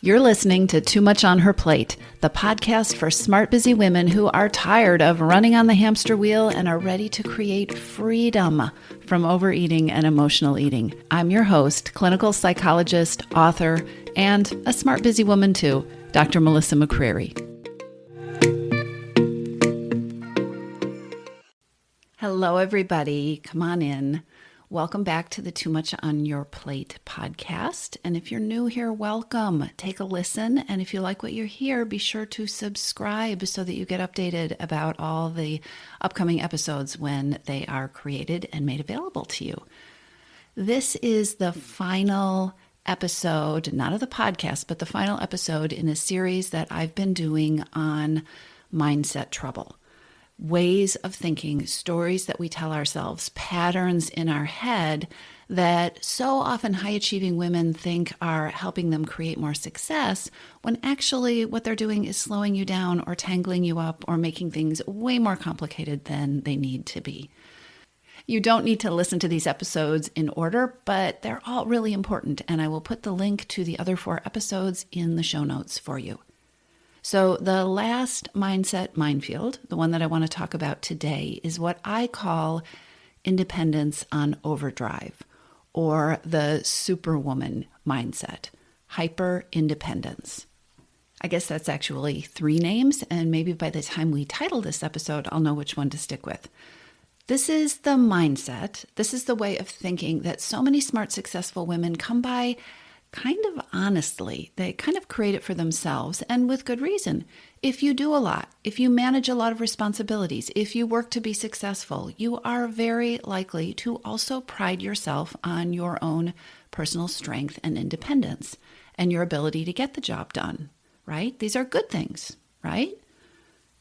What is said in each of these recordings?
You're listening to Too Much on Her Plate, the podcast for smart, busy women who are tired of running on the hamster wheel and are ready to create freedom from overeating and emotional eating. I'm your host, clinical psychologist, author, and a smart, busy woman too, Dr. Melissa McCreary. Hello, everybody. Come on in. Welcome back to the Too Much on Your Plate podcast. And if you're new here, welcome. Take a listen. And if you like what you hear, be sure to subscribe so that you get updated about all the upcoming episodes when they are created and made available to you. This is the final episode, not of the podcast, but the final episode in a series that I've been doing on mindset trouble. Ways of thinking, stories that we tell ourselves, patterns in our head that so often high-achieving women think are helping them create more success, when actually what they're doing is slowing you down or tangling you up or making things way more complicated than they need to be. You don't need to listen to these episodes in order, but they're all really important, and I will put the link to the other 4 episodes in the show notes for you. So the last mindset minefield, the one that I want to talk about today, is what I call independence on overdrive, or the superwoman mindset, hyper-independence. I guess that's actually 3 names, and maybe by the time we title this episode, I'll know which one to stick with. This is the mindset, this is the way of thinking that so many smart, successful women come by kind of honestly. They kind of create it for themselves, and with good reason. If you do a lot, if you manage a lot of responsibilities, if you work to be successful, you are very likely to also pride yourself on your own personal strength and independence and your ability to get the job done, right? These are good things, right?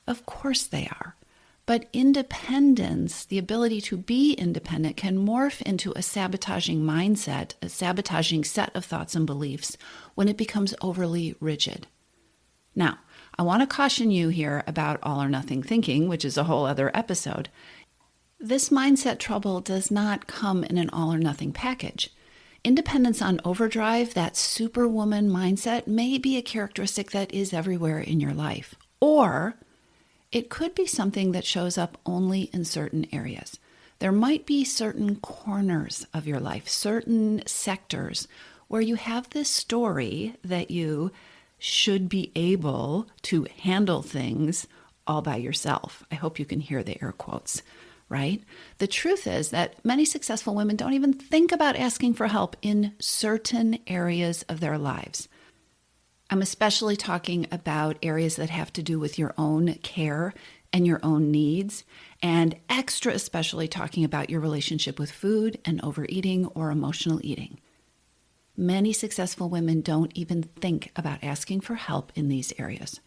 Of course they are. But independence, the ability to be independent, can morph into a sabotaging mindset, a sabotaging set of thoughts and beliefs when it becomes overly rigid. Now, I want to caution you here about all or nothing thinking, which is a whole other episode. This mindset trouble does not come in an all or nothing package. Independence on overdrive, that superwoman mindset, may be a characteristic that is everywhere in your life. Or it could be something that shows up only in certain areas. There might be certain corners of your life, certain sectors where you have this story that you should be able to handle things all by yourself. I hope you can hear the air quotes, right? The truth is that many successful women don't even think about asking for help in certain areas of their lives. I'm especially talking about areas that have to do with your own care and your own needs, and extra especially talking about your relationship with food and overeating or emotional eating. Many successful women don't even think about asking for help in these areas.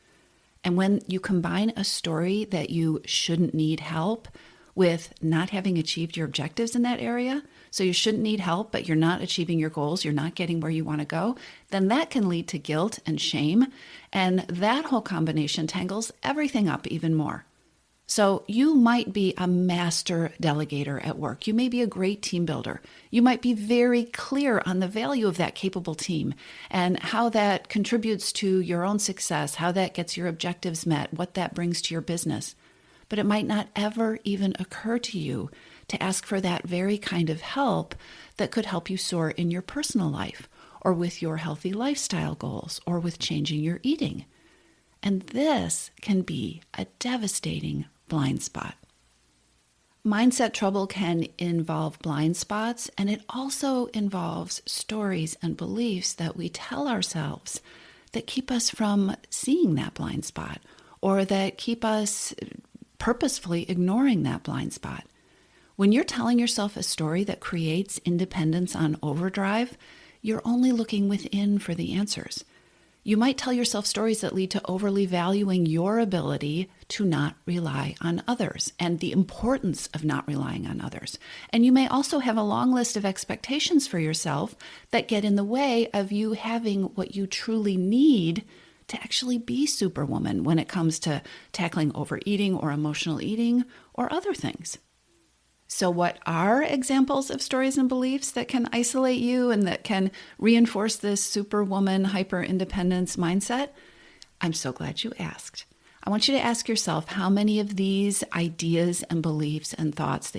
And when you combine a story that you shouldn't need help with not having achieved your objectives in that area, so you shouldn't need help, but you're not achieving your goals, you're not getting where you want to go, then that can lead to guilt and shame, and that whole combination tangles everything up even more. So you might be a master delegator at work. You may be a great team builder. You might be very clear on the value of that capable team and how that contributes to your own success, how that gets your objectives met, what that brings to your business. But it might not ever even occur to you to ask for that very kind of help that could help you soar in your personal life, or with your healthy lifestyle goals, or with changing your eating. And this can be a devastating blind spot. Mindset trouble can involve blind spots, and it also involves stories and beliefs that we tell ourselves that keep us from seeing that blind spot, or that keep us purposefully ignoring that blind spot. When you're telling yourself a story that creates independence on overdrive, you're only looking within for the answers. You might tell yourself stories that lead to overly valuing your ability to not rely on others and the importance of not relying on others. And you may also have a long list of expectations for yourself that get in the way of you having what you truly need to actually be superwoman when it comes to tackling overeating or emotional eating or other things. So what are examples of stories and beliefs that can isolate you and that can reinforce this superwoman hyper-independence mindset? I'm so glad you asked. I want you to ask yourself how many of these ideas and beliefs and thoughts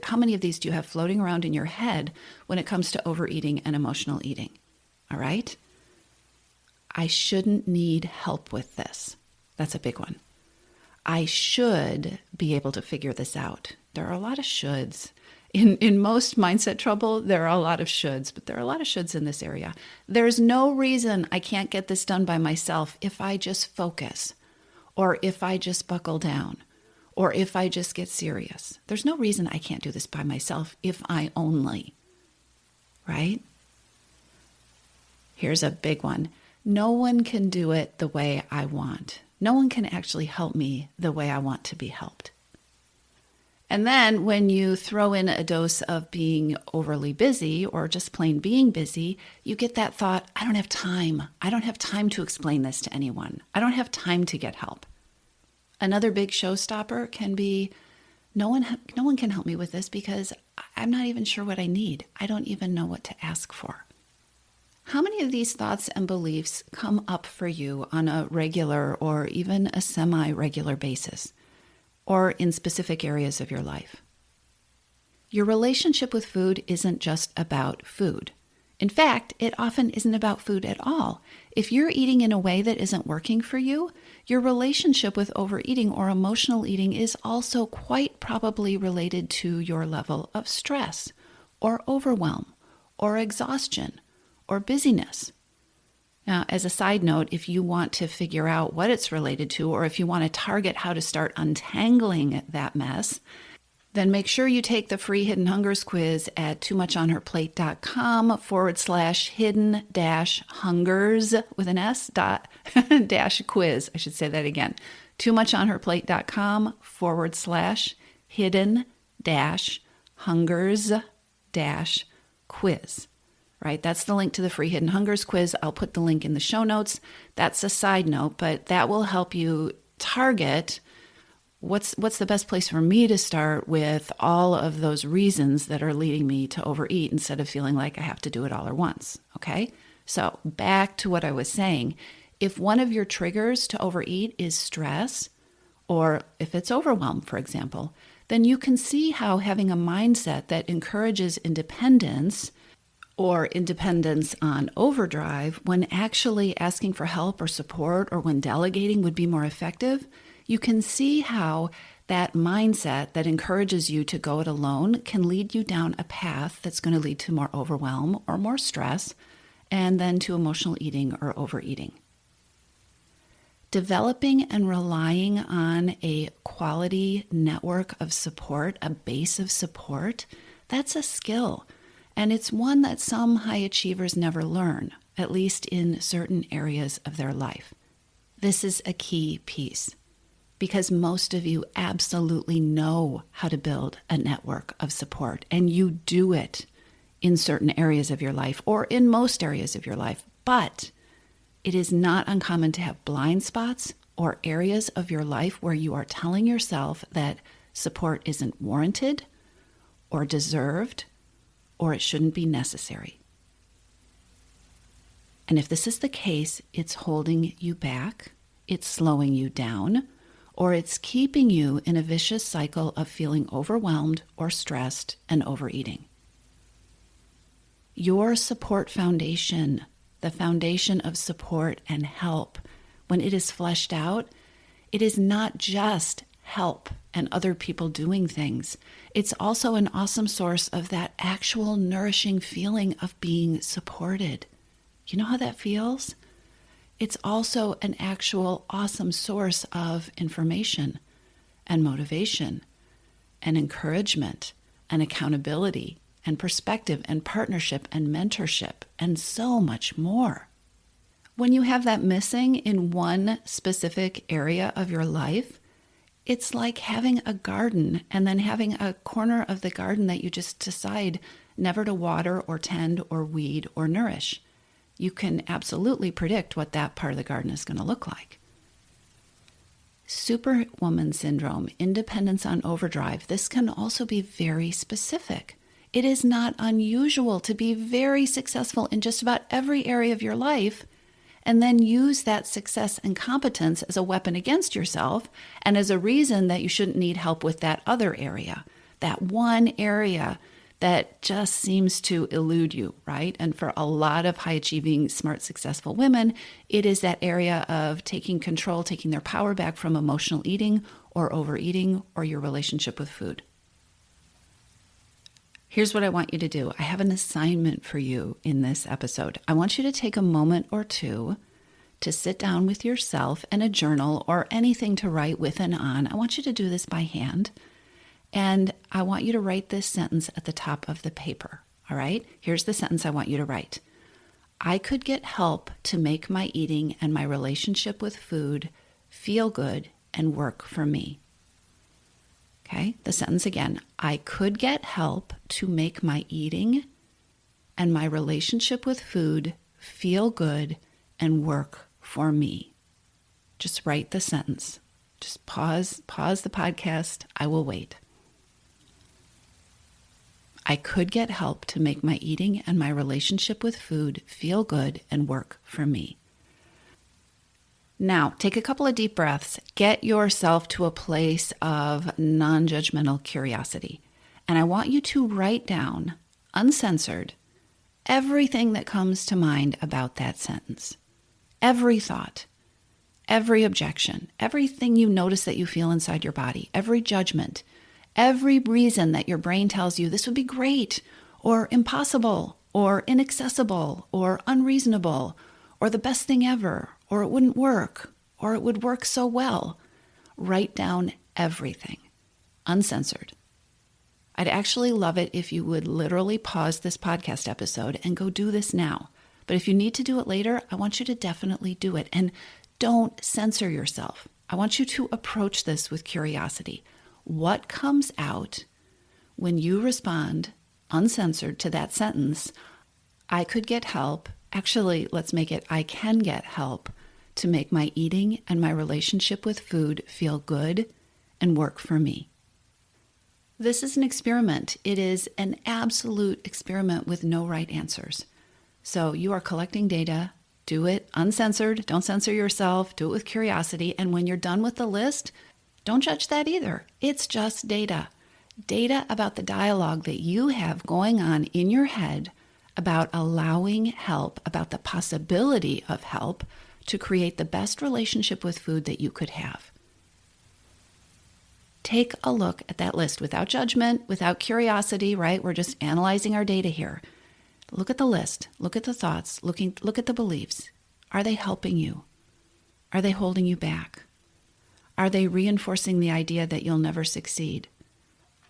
how many of these do you have floating around in your head when it comes to overeating and emotional eating? All right? I shouldn't need help with this. That's a big one. I should be able to figure this out. There are a lot of shoulds. In most mindset trouble, there are a lot of shoulds, but there are a lot of shoulds in this area. There's no reason I can't get this done by myself if I just focus, or if I just buckle down, or if I just get serious. There's no reason I can't do this by myself if I only, right? Here's a big one. No one can do it the way I want. No one can actually help me the way I want to be helped. And then when you throw in a dose of being overly busy or just plain being busy, you get that thought, I don't have time. I don't have time to explain this to anyone. I don't have time to get help. Another big showstopper can be, no one can help me with this because I'm not even sure what I need. I don't even know what to ask for. How many of these thoughts and beliefs come up for you on a regular or even a semi-regular basis, or in specific areas of your life? Your relationship with food isn't just about food. In fact, it often isn't about food at all. If you're eating in a way that isn't working for you, your relationship with overeating or emotional eating is also quite probably related to your level of stress, or overwhelm, or exhaustion, or busyness. Now, as a side note, if you want to figure out what it's related to, or if you want to target how to start untangling that mess, then make sure you take the free Hidden Hungers quiz at toomuchonherplate.com/hidden-hungers with an S dash quiz. I should say that again. toomuchonherplate.com/hidden-hungers-quiz. Right? That's the link to the free Hidden Hungers quiz. I'll put the link in the show notes. That's a side note, but that will help you target what's the best place for me to start with all of those reasons that are leading me to overeat instead of feeling like I have to do it all at once. Okay? So back to what I was saying. If one of your triggers to overeat is stress, or if it's overwhelm, for example, then you can see how having a mindset that encourages independence or independence on overdrive, when actually asking for help or support or when delegating would be more effective, you can see how that mindset that encourages you to go it alone can lead you down a path that's going to lead to more overwhelm or more stress, and then to emotional eating or overeating. Developing and relying on a quality network of support, a base of support, that's a skill. And it's one that some high achievers never learn, at least in certain areas of their life. This is a key piece because most of you absolutely know how to build a network of support, and you do it in certain areas of your life or in most areas of your life. But it is not uncommon to have blind spots or areas of your life where you are telling yourself that support isn't warranted or deserved, or it shouldn't be necessary. And if this is the case, it's holding you back, it's slowing you down, or it's keeping you in a vicious cycle of feeling overwhelmed or stressed and overeating. Your support foundation, the foundation of support and help, when it is fleshed out, it is not just help and other people doing things. It's also an awesome source of that actual nourishing feeling of being supported. You know how that feels? It's also an actual awesome source of information and motivation and encouragement and accountability and perspective and partnership and mentorship and so much more. When you have that missing in one specific area of your life, it's like having a garden and then having a corner of the garden that you just decide never to water or tend or weed or nourish. You can absolutely predict what that part of the garden is going to look like. Superwoman syndrome, independence on overdrive, this can also be very specific. It is not unusual to be very successful in just about every area of your life and then use that success and competence as a weapon against yourself and as a reason that you shouldn't need help with that other area, that one area that just seems to elude you, right? And for a lot of high-achieving, smart, successful women, it is that area of taking control, taking their power back from emotional eating or overeating or your relationship with food. Here's what I want you to do. I have an assignment for you in this episode. I want you to take a moment or two to sit down with yourself and a journal or anything to write with and on. I want you to do this by hand. And I want you to write this sentence at the top of the paper, all right? Here's the sentence I want you to write. I could get help to make my eating and my relationship with food feel good and work for me. Okay, the sentence again. I could get help to make my eating and my relationship with food feel good and work for me. Just write the sentence. Just pause the podcast. I will wait. I could get help to make my eating and my relationship with food feel good and work for me. Now, take a couple of deep breaths. Get yourself to a place of non-judgmental curiosity. And I want you to write down, uncensored, everything that comes to mind about that sentence. Every thought, every objection, everything you notice that you feel inside your body, every judgment, every reason that your brain tells you this would be great, or impossible, or inaccessible, or unreasonable, or the best thing ever, or it wouldn't work, or it would work so well. Write down everything, uncensored. I'd actually love it if you would literally pause this podcast episode and go do this now. But if you need to do it later, I want you to definitely do it. And don't censor yourself. I want you to approach this with curiosity. What comes out when you respond uncensored to that sentence, I could get help. Actually, let's make it, I can get help to make my eating and my relationship with food feel good and work for me. This is an experiment. It is an absolute experiment with no right answers. So you are collecting data. Do it uncensored. Don't censor yourself. Do it with curiosity. And when you're done with the list, don't judge that either. It's just data. Data about the dialogue that you have going on in your head about allowing help, about the possibility of help to create the best relationship with food that you could have. Take a look at that list without judgment, without curiosity, right? We're just analyzing our data here. Look at the list. Look at the thoughts. Look at the beliefs. Are they helping you? Are they holding you back? Are they reinforcing the idea that you'll never succeed?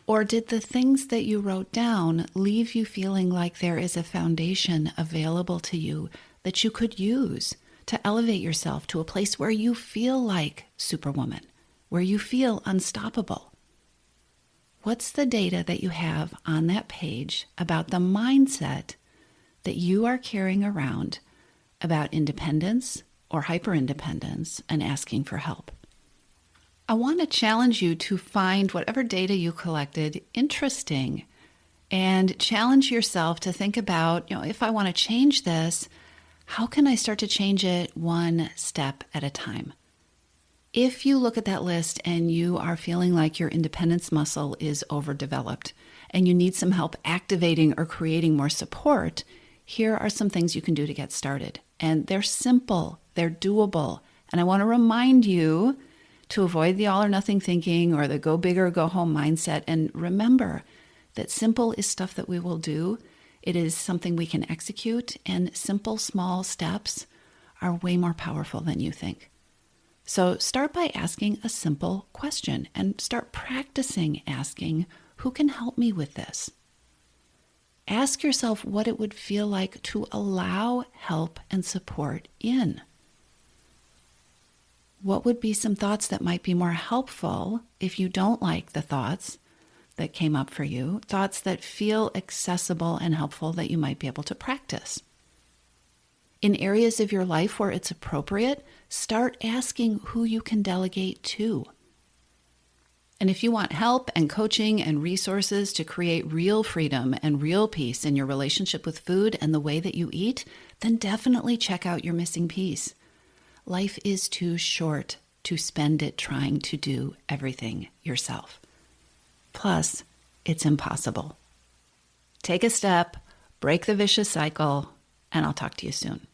Or did the things that you wrote down leave you feeling like there is a foundation available to you that you could use to elevate yourself to a place where you feel like Superwoman, where you feel unstoppable? What's the data that you have on that page about the mindset that you are carrying around about independence or hyperindependence and asking for help? I want to challenge you to find whatever data you collected interesting and challenge yourself to think about, if I want to change this, how can I start to change it one step at a time? If you look at that list and you are feeling like your independence muscle is overdeveloped and you need some help activating or creating more support, here are some things you can do to get started. And they're simple, they're doable. And I want to remind you to avoid the all or nothing thinking or the go big or go home mindset. And remember that simple is stuff that we will do. It is something we can execute, and simple, small steps are way more powerful than you think. So start by asking a simple question and start practicing asking, who can help me with this? Ask yourself what it would feel like to allow help and support in. What would be some thoughts that might be more helpful if you don't like the thoughts that came up for you, thoughts that feel accessible and helpful that you might be able to practice? In areas of your life where it's appropriate, start asking who you can delegate to. And if you want help and coaching and resources to create real freedom and real peace in your relationship with food and the way that you eat, then definitely check out Your Missing Piece. Life is too short to spend it trying to do everything yourself. Plus, it's impossible. Take a step, break the vicious cycle, and I'll talk to you soon.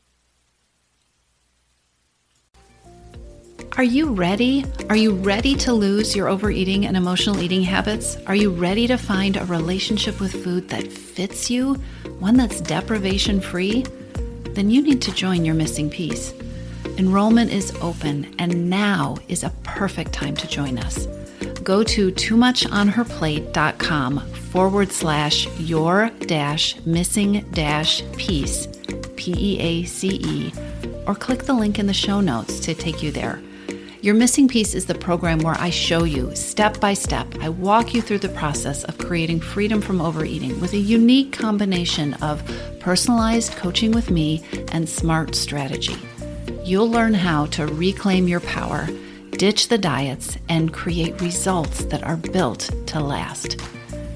Are you ready? Are you ready to lose your overeating and emotional eating habits? Are you ready to find a relationship with food that fits you, one that's deprivation-free? Then you need to join Your Missing Piece. Enrollment is open, and now is a perfect time to join us. Go to toomuchonherplate.com/your-missing-piece, PEACE, or click the link in the show notes to take you there. Your Missing Piece is the program where I show you step by step. I walk you through the process of creating freedom from overeating with a unique combination of personalized coaching with me and smart strategy. You'll learn how to reclaim your power, ditch the diets, and create results that are built to last.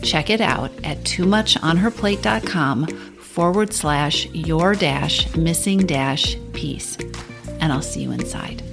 Check it out at toomuchonherplate.com/your-missing-piece, and I'll see you inside.